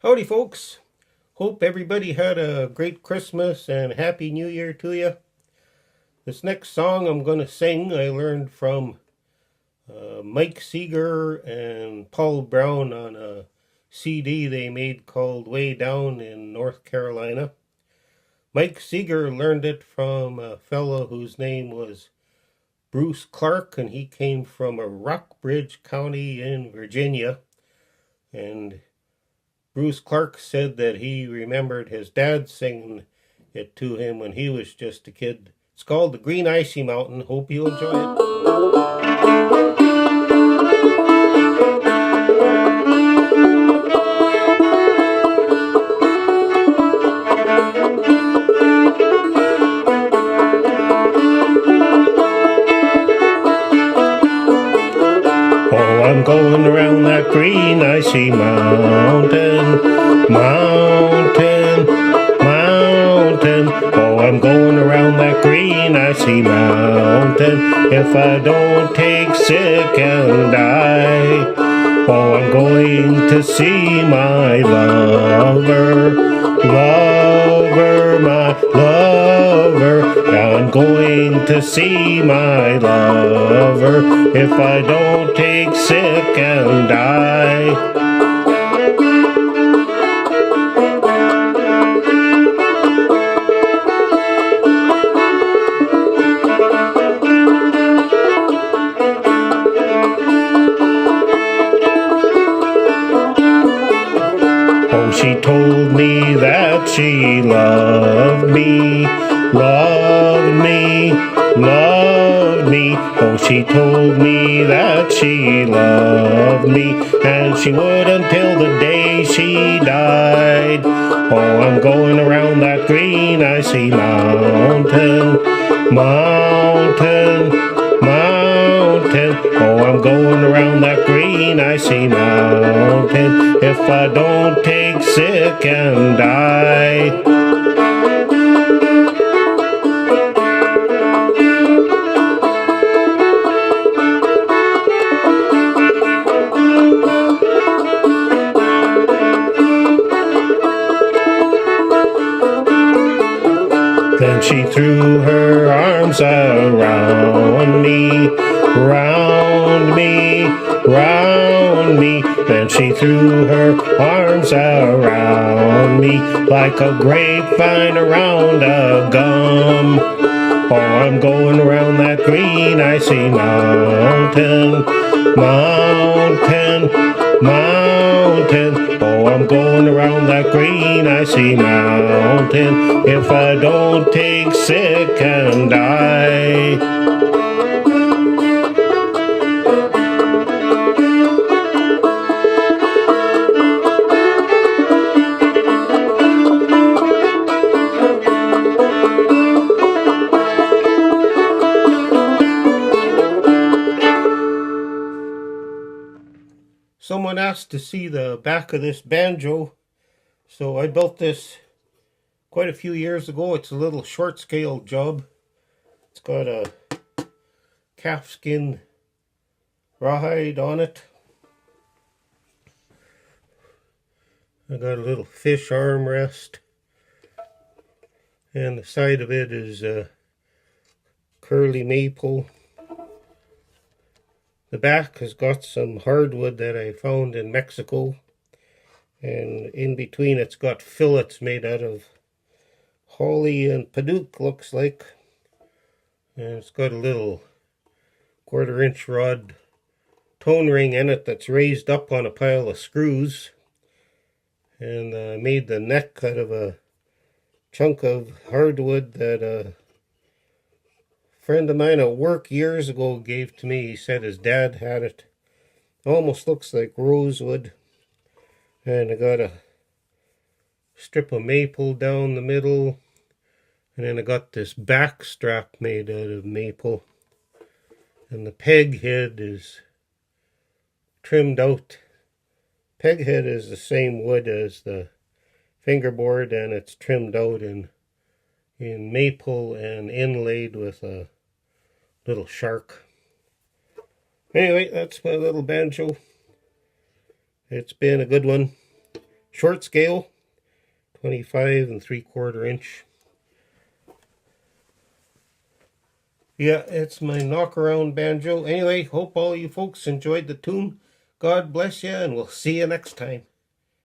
Howdy folks, hope everybody had a great Christmas and Happy New Year to you. This next song I'm going to sing I learned from Mike Seeger and Paul Brown on a CD they made called Way Down in North Carolina. Mike Seeger learned it from a fellow whose name was Bruce Clark, and he came from a Rockbridge County in Virginia. And Bruce Clark said that he remembered his dad singing it to him when he was just a kid. It's called The Green Icy Mountain. Hope you enjoy it. Oh, I'm going around that green icy mountain. Oh, I'm going around that green icy mountain. If I don't take sick and die, oh, I'm going to see my lover, my lover. I'm going to see my lover if I don't take sick and die. Oh, she told me that she loved me. Oh, she told me that she loved me, and she would until the day she died. Oh, I'm going around that green icy mountain. Oh, I'm going around that green icy mountain if I don't take sick and die. Then she threw her arms around me, round me. Then she threw her arms around me like a grapevine around a gum. Oh, I'm going around that green icy mountain. Oh, I'm going around that green icy mountain if I don't take sick and die. Someone asked to see the back of this banjo, so I built this quite a few years ago. It's a little short scale job. It's got a calfskin rawhide on it. I got a little fish armrest, and the side of it is curly maple. The back has got some hardwood that I found in Mexico, and in between it's got fillets made out of holly and padauk, looks like. And it's got a little 1/4-inch rod tone ring in it that's raised up on a pile of screws. And I made the neck out of a chunk of hardwood that a friend of mine at work years ago gave to me. He said his dad had it. Almost looks like rosewood. And I got a strip of maple down the middle. And then I got this back strap made out of maple. And the peg head is trimmed out. Peg head is the same wood as the fingerboard, and it's trimmed out in maple and inlaid with a little shark. Anyway, that's my little banjo. It's been a good one. short scale, 25 3/4 inch. Yeah, it's my knockaround banjo. Anyway, hope all you folks enjoyed the tune. God bless you, and we'll see you next time.